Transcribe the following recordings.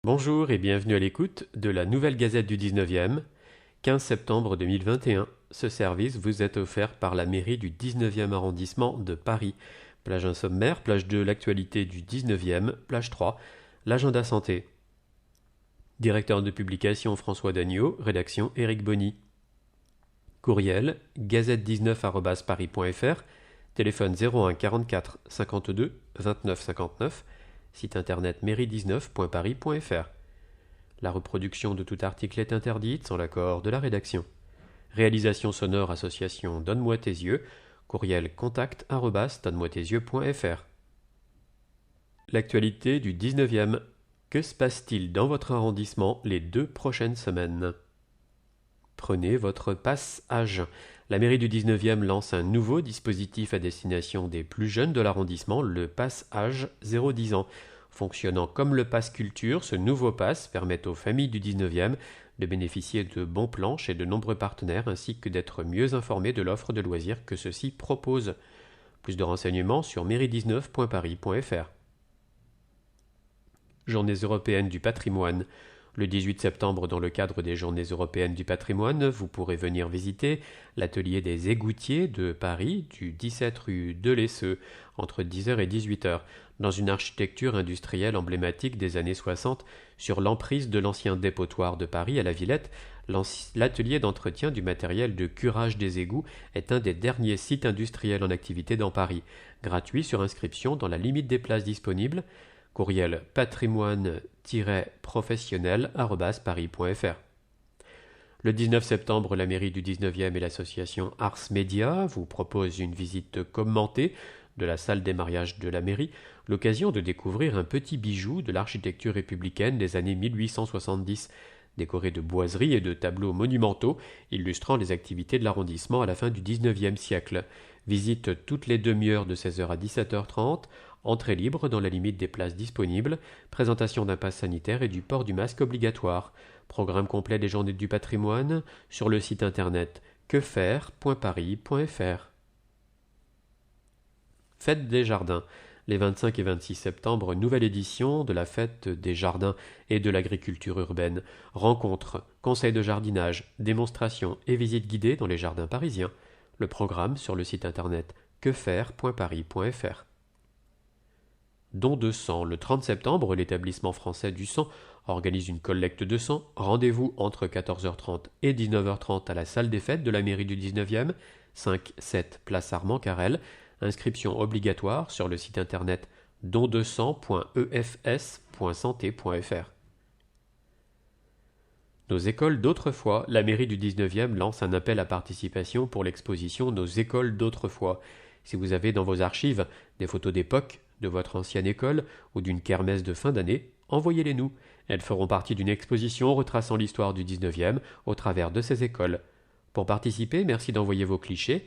Bonjour et bienvenue à l'écoute de la Nouvelle Gazette du 19e, 15 septembre 2021. Ce service vous est offert par la mairie du 19e arrondissement de Paris. Plage 1 sommaire, plage 2 l'actualité du 19e, plage 3 l'agenda santé. Directeur de publication François Dagneau, rédaction Éric Bonny. Courriel gazette19@paris.fr, téléphone 01 44 52 29 59, site internet mairie19.paris.fr. La reproduction de tout article est interdite sans l'accord de la rédaction. Réalisation sonore association Donne-moi tes yeux, courriel contact@donne-moi-tes-yeux.fr. L'actualité du 19e. Que se passe-t-il dans votre arrondissement les 2 prochaines semaines ? Prenez votre passe âge. La mairie du 19e lance un nouveau dispositif à destination des plus jeunes de l'arrondissement, le passe âge 0-10 ans. Fonctionnant comme le pass culture, ce nouveau pass permet aux familles du 19e de bénéficier de bons plans chez de nombreux partenaires ainsi que d'être mieux informés de l'offre de loisirs que ceux-ci proposent. Plus de renseignements sur mairie19.paris.fr. Journées européennes du patrimoine. Le 18 septembre, dans le cadre des Journées européennes du patrimoine, vous pourrez venir visiter l'atelier des égoutiers de Paris, du 17 rue de l'Esseux, entre 10h et 18h, dans une architecture industrielle emblématique des années 60, sur l'emprise de l'ancien dépotoir de Paris à la Villette. L'atelier d'entretien du matériel de curage des égouts est un des derniers sites industriels en activité dans Paris, gratuit sur inscription dans la limite des places disponibles. Courriel patrimoine-professionnel@paris.fr. Le 19 septembre, la mairie du 19e et l'association Ars Media vous proposent une visite commentée de la salle des mariages de la mairie, l'occasion de découvrir un petit bijou de l'architecture républicaine des années 1870, décoré de boiseries et de tableaux monumentaux illustrant les activités de l'arrondissement à la fin du 19e siècle. Visite toutes les demi-heures de 16h à 17h30, entrée libre dans la limite des places disponibles, présentation d'un pass sanitaire et du port du masque obligatoire. Programme complet des Journées du patrimoine sur le site internet quefaire.paris.fr. Fête des jardins. Les 25 et 26 septembre, nouvelle édition de la Fête des jardins et de l'agriculture urbaine. Rencontres, conseils de jardinage, démonstrations et visites guidées dans les jardins parisiens. Le programme sur le site internet quefaire.paris.fr. Don de sang. Le 30 septembre, l'établissement français du sang organise une collecte de sang. Rendez-vous entre 14h30 et 19h30 à la salle des fêtes de la mairie du 19e, 5-7 place Armand Carrel. Inscription obligatoire sur le site internet dondesang.efs.santé.fr. Nos écoles d'autrefois. La mairie du 19e lance un appel à participation pour l'exposition Nos écoles d'autrefois. Si vous avez dans vos archives des photos d'époque, de votre ancienne école ou d'une kermesse de fin d'année, envoyez-les nous. Elles feront partie d'une exposition retraçant l'histoire du 19e au travers de ces écoles. Pour participer, merci d'envoyer vos clichés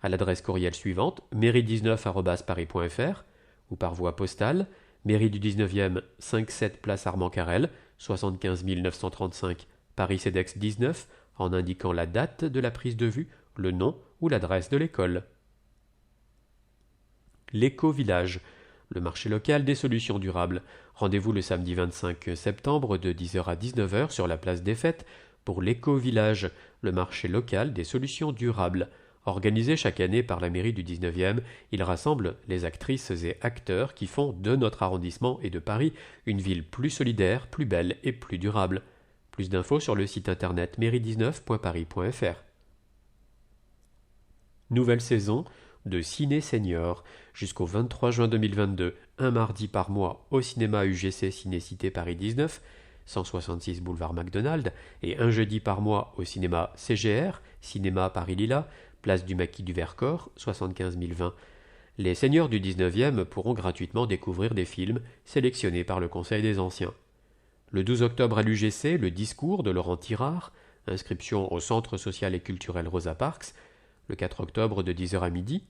à l'adresse courriel suivante, mairie19@paris.fr ou par voie postale, mairie du 19e, 5-7 place Armand Carrel, 75 935 Paris CEDEX 19, en indiquant la date de la prise de vue, le nom ou l'adresse de l'école. L'éco-village, le marché local des solutions durables. Rendez-vous le samedi 25 septembre de 10h à 19h sur la place des Fêtes pour l'éco-village, le marché local des solutions durables. Organisé chaque année par la mairie du 19e, il rassemble les actrices et acteurs qui font de notre arrondissement et de Paris une ville plus solidaire, plus belle et plus durable. Plus d'infos sur le site internet mairie19.paris.fr. Nouvelle saison de Ciné Senior jusqu'au 23 juin 2022, un mardi par mois au cinéma UGC Ciné-Cité Paris 19, 166 boulevard Macdonald, et un jeudi par mois au cinéma CGR, Cinéma Paris Lila, place du Maquis du Vercors, 75 020. Les seniors du 19e pourront gratuitement découvrir des films sélectionnés par le Conseil des Anciens. Le 12 octobre à l'UGC, le discours de Laurent Tirard, inscription au Centre social et culturel Rosa Parks, le 4 octobre de 10h à midi.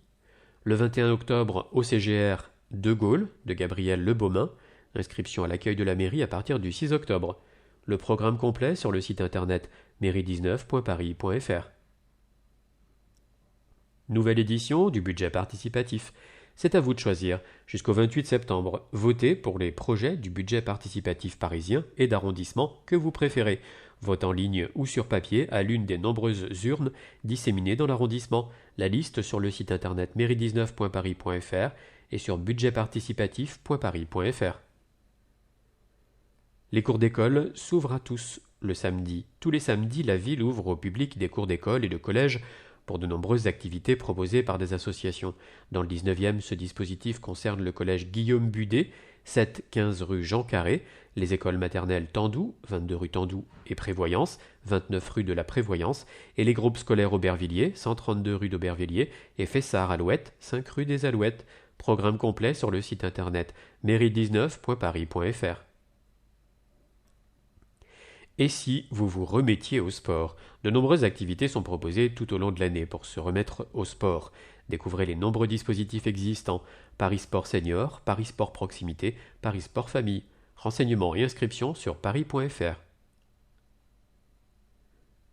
Le 21 octobre au CGR, De Gaulle, de Gabriel Lebaumin, inscription à l'accueil de la mairie à partir du 6 octobre. Le programme complet sur le site internet mairie19.paris.fr. Nouvelle édition du budget participatif. C'est à vous de choisir. Jusqu'au 28 septembre, votez pour les projets du budget participatif parisien et d'arrondissement que vous préférez. Vote en ligne ou sur papier à l'une des nombreuses urnes disséminées dans l'arrondissement. La liste sur le site internet mairie19.paris.fr et sur budgetparticipatif.paris.fr. Les cours d'école s'ouvrent à tous le samedi. Tous les samedis, la ville ouvre au public des cours d'école et de collège pour de nombreuses activités proposées par des associations. Dans le 19e, ce dispositif concerne le collège Guillaume Budet, 7-15 rue Jean Carré, les écoles maternelles Tandou, 22 rue Tandou et Prévoyance, 29 rue de la Prévoyance, et les groupes scolaires Aubervilliers, 132 rue d'Aubervilliers, et Fessard-Alouette, 5 rue des Alouettes. Programme complet sur le site internet mairie19.paris.fr. Et si vous vous remettiez au sport? De nombreuses activités sont proposées tout au long de l'année pour se remettre au sport. Découvrez les nombreux dispositifs existants: Paris Sport Senior, Paris Sport Proximité, Paris Sport Famille. Renseignements et inscriptions sur paris.fr.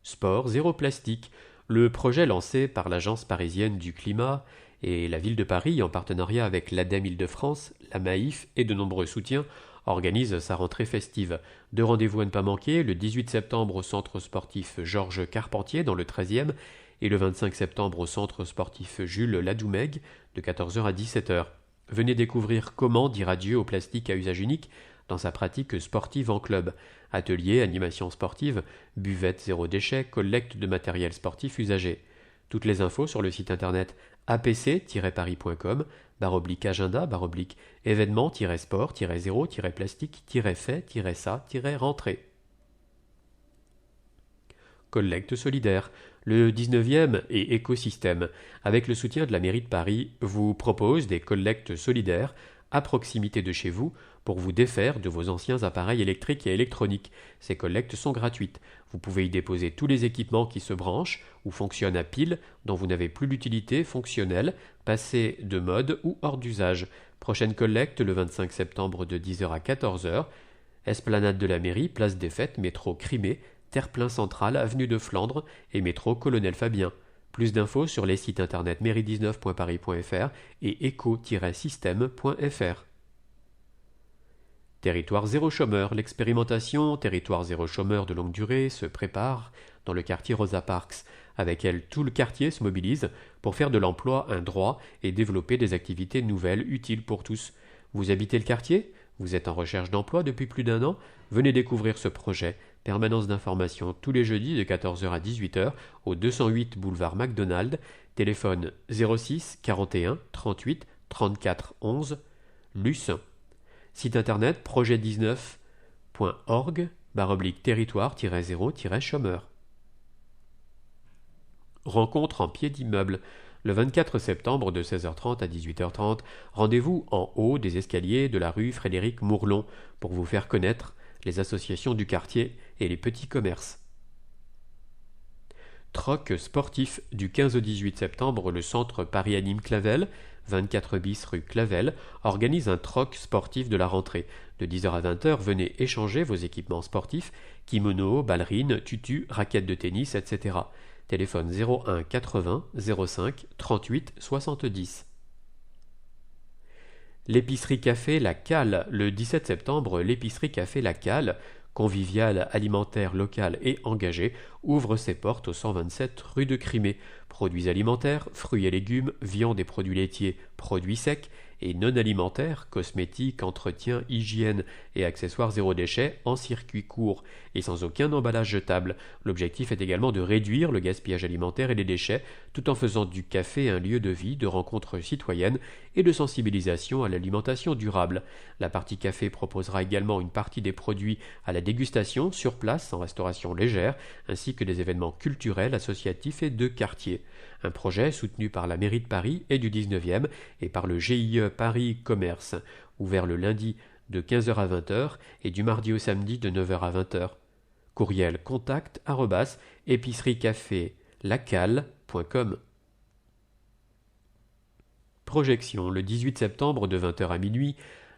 Sport zéro plastique. Le projet lancé par l'Agence parisienne du climat et la ville de Paris en partenariat avec l'ADEME Île-de-France, la Maïf et de nombreux soutiens organise sa rentrée festive. 2 rendez-vous à ne pas manquer, le 18 septembre au centre sportif Georges Carpentier dans le 13e et le 25 septembre au centre sportif Jules Ladoumègue de 14h à 17h. Venez découvrir comment dire adieu au plastique à usage unique dans sa pratique sportive en club. Ateliers, animations sportives, buvettes zéro déchet, collecte de matériel sportif usagé. Toutes les infos sur le site internet apc-paris.com, /agenda, événement-sport-0-plastique-rentrée. Collecte solidaire. Le 19e et Écosystème, avec le soutien de la mairie de Paris, vous propose des collectes solidaires à proximité de chez vous pour vous défaire de vos anciens appareils électriques et électroniques. Ces collectes sont gratuites. Vous pouvez y déposer tous les équipements qui se branchent ou fonctionnent à pile, dont vous n'avez plus l'utilité fonctionnelle, passés de mode ou hors d'usage. Prochaine collecte le 25 septembre de 10h à 14h. Esplanade de la mairie, place des Fêtes, métro Crimée, Terre-Plein Central, avenue de Flandre et métro Colonel Fabien. Plus d'infos sur les sites internet mairie19.paris.fr et éco-système.fr. Territoire zéro chômeur. L'expérimentation Territoire zéro chômeur de longue durée se prépare dans le quartier Rosa Parks. Avec elle, tout le quartier se mobilise pour faire de l'emploi un droit et développer des activités nouvelles utiles pour tous. Vous habitez le quartier? Vous êtes en recherche d'emploi depuis plus d'1 an? Venez découvrir ce projet. Permanence d'information tous les jeudis de 14h à 18h au 208 boulevard McDonald. Téléphone 06 41 38 34 11. Luce. Site internet projet19.org /territoire-0-chômeur. Rencontre en pied d'immeuble. Le 24 septembre de 16h30 à 18h30, rendez-vous en haut des escaliers de la rue Frédéric Mourlon pour vous faire connaître les associations du quartier et les petits commerces. Troc sportif du 15 au 18 septembre, le centre Paris Anime Clavel, 24 bis rue Clavel, organise un troc sportif de la rentrée. De 10h à 20h, venez échanger vos équipements sportifs, kimono, ballerines, tutus, raquettes de tennis, etc. Téléphone 01 80 05 38 70. L'épicerie café La Cale. Le 17 septembre, l'épicerie café La Cale, conviviale, alimentaire, locale et engagée, ouvre ses portes au 127 rue de Crimée. Produits alimentaires, fruits et légumes, viande et produits laitiers, produits secs et non alimentaires, cosmétiques, entretien, hygiène et accessoires zéro déchet en circuit court et sans aucun emballage jetable. L'objectif est également de réduire le gaspillage alimentaire et les déchets tout en faisant du café un lieu de vie, de rencontre citoyenne et de sensibilisation à l'alimentation durable. La partie café proposera également une partie des produits à la dégustation sur place en restauration légère ainsi que des événements culturels, associatifs et de quartier. Un projet soutenu par la mairie de Paris et du 19e et par le GIE Paris Commerce, ouvert le lundi de 15h à 20h et du mardi au samedi de 9h à 20h. Courriel contact@épiceriecafélacalle.com. Projection le 18 septembre de 20h à minuit.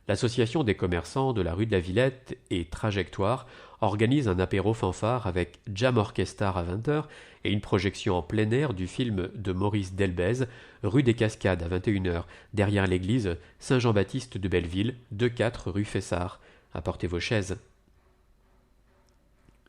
l'association des commerçants de la rue de la Villette et Trajectoire organise un apéro fanfare avec Jam Orchestar à 20h et une projection en plein air du film de Maurice Delbez, rue des Cascades à 21h, derrière l'église Saint-Jean-Baptiste de Belleville, 2-4 rue Fessard. Apportez vos chaises.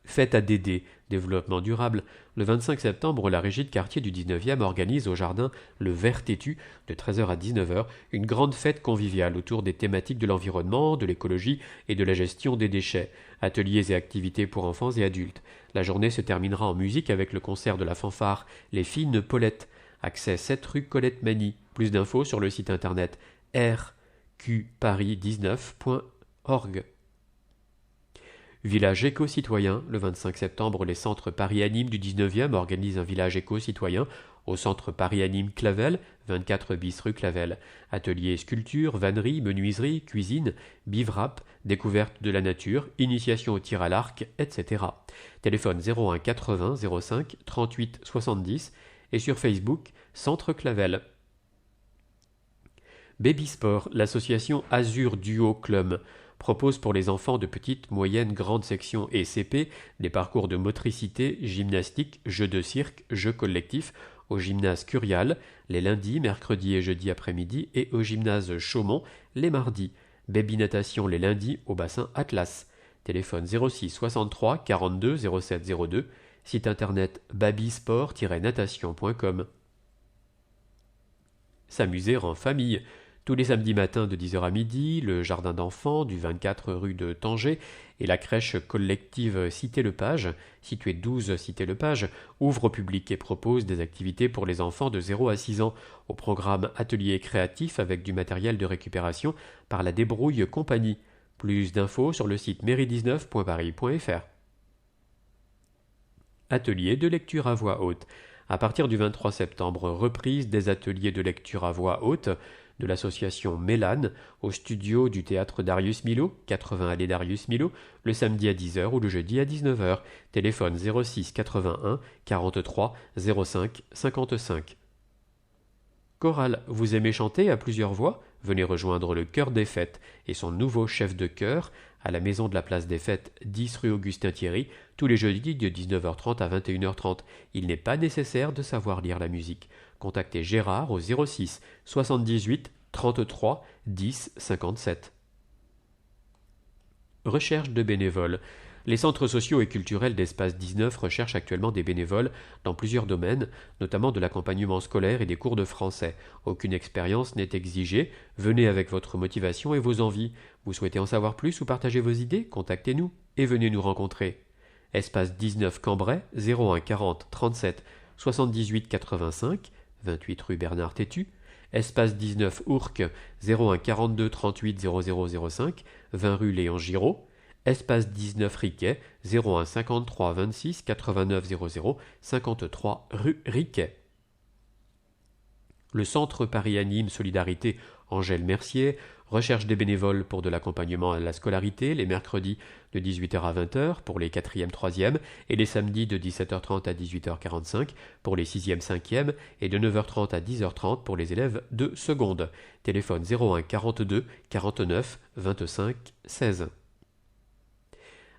Fête à Dédé, développement durable. Le 25 septembre, la régie de quartier du 19e organise au jardin Le Vert Têtu, de 13h à 19h, une grande fête conviviale autour des thématiques de l'environnement, de l'écologie et de la gestion des déchets. Ateliers et activités pour enfants et adultes. La journée se terminera en musique avec le concert de la fanfare Les Fines Paulettes. Accès 7 rue Colette Mani. Plus d'infos sur le site internet rqparis19.org. Village éco-citoyen. Le 25 septembre, les centres Paris Anime du 19e organisent un village éco-citoyen au centre Paris Anime Clavel, 24 bis rue Clavel. Ateliers sculpture, vannerie, menuiserie, cuisine, bivrap, découverte de la nature, initiation au tir à l'arc, etc. Téléphone 01 80 05 38 70 et sur Facebook Centre Clavel. Baby Sport, l'association Azur Duo Club propose pour les enfants de petite, moyenne, grande section et CP des parcours de motricité, gymnastique, jeux de cirque, jeux collectifs au gymnase Curial les lundis, mercredis et jeudis après-midi et au gymnase Chaumont les mardis. Baby natation les lundis au bassin Atlas. Téléphone 06 63 42 07 02. Site internet babysport-natation.com. S'amuser en famille. Tous les samedis matins de 10h à midi, le jardin d'enfants du 24 rue de Tanger et la crèche collective Cité-Lepage, située 12 Cité-Lepage, ouvrent au public et propose des activités pour les enfants de 0 à 6 ans, au programme atelier créatif avec du matériel de récupération par la Débrouille Compagnie. Plus d'infos sur le site mairie19.paris.fr. Atelier de lecture à voix haute. À partir du 23 septembre, reprise des ateliers de lecture à voix haute de l'association Mélane au studio du théâtre Darius Milhaud, 80 allée Darius Milhaud, le samedi à 10h ou le jeudi à 19h. Téléphone 06 81 43 05 55. Chorale, vous aimez chanter à plusieurs voix? Venez rejoindre le Chœur des Fêtes et son nouveau chef de chœur à la Maison de la Place des Fêtes, 10 rue Augustin-Thierry, tous les jeudis de 19h30 à 21h30. Il n'est pas nécessaire de savoir lire la musique. Contactez Gérard au 06 78 33 10 57. Recherche de bénévoles. Les centres sociaux et culturels d'Espace 19 recherchent actuellement des bénévoles dans plusieurs domaines, notamment de l'accompagnement scolaire et des cours de français. Aucune expérience n'est exigée. Venez avec votre motivation et vos envies. Vous souhaitez en savoir plus ou partager vos idées? Contactez-nous et venez nous rencontrer. Espace 19 Cambrai, 01 40 37 78 85, 28 rue Bernard Tétu. Espace 19 Ourcq, 01 42 38 0005, 20 rue Léon Giraud. Espace 19 Riquet, 01 53 26 89 00 53 rue Riquet. Le Centre Paris Anime Solidarité Angèle Mercier recherche des bénévoles pour de l'accompagnement à la scolarité les mercredis de 18h à 20h pour les 4e, 3e et les samedis de 17h30 à 18h45 pour les 6e, 5e et de 9h30 à 10h30 pour les élèves de seconde. Téléphone 01 42 49 25 16.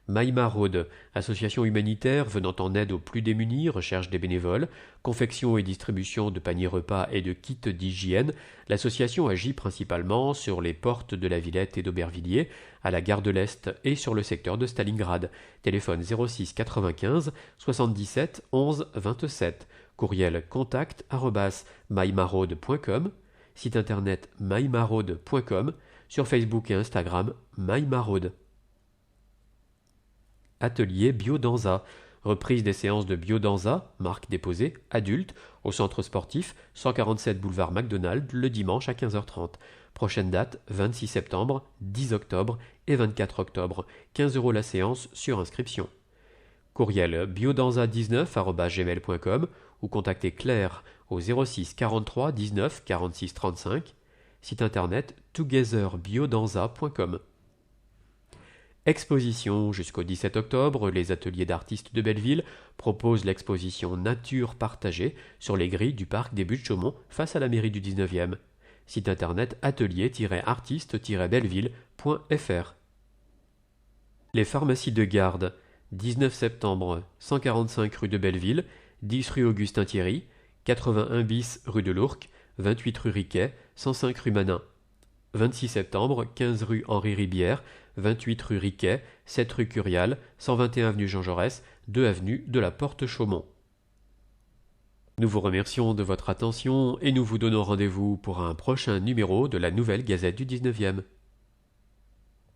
My Maraude, association humanitaire venant en aide aux plus démunis, recherche des bénévoles, confection et distribution de paniers repas et de kits d'hygiène. L'association agit principalement sur les portes de la Villette et d'Aubervilliers, à la gare de l'Est et sur le secteur de Stalingrad. Téléphone 06 95 77 11 27. Courriel contact@mymaraude.com. Site internet mymaraude.com. Sur Facebook et Instagram mymaraude. Atelier Biodanza. Reprise des séances de Biodanza, marque déposée, adulte, au centre sportif, 147 boulevard McDonald, le dimanche à 15h30. Prochaine date, 26 septembre, 10 octobre et 24 octobre. 15 € la séance sur inscription. Courriel biodanza19@gmail.com ou contactez Claire au 06 43 19 46 35. Site internet togetherbiodanza.com. Exposition. Jusqu'au 17 octobre, les ateliers d'artistes de Belleville proposent l'exposition Nature partagée sur les grilles du parc des Buttes-Chaumont face à la mairie du 19e. Site internet atelier-artiste-belleville.fr. Les pharmacies de garde, 19 septembre, 145 rue de Belleville, 10 rue Augustin Thierry, 81 bis rue de l'Ourcq, 28 rue Riquet, 105 rue Manin. 26 septembre, 15 rue Henri Ribière, 28 rue Riquet, 7 rue Curial, 121 avenue Jean Jaurès, 2 avenue de la Porte Chaumont. Nous vous remercions de votre attention et nous vous donnons rendez-vous pour un prochain numéro de la Nouvelle Gazette du 19e.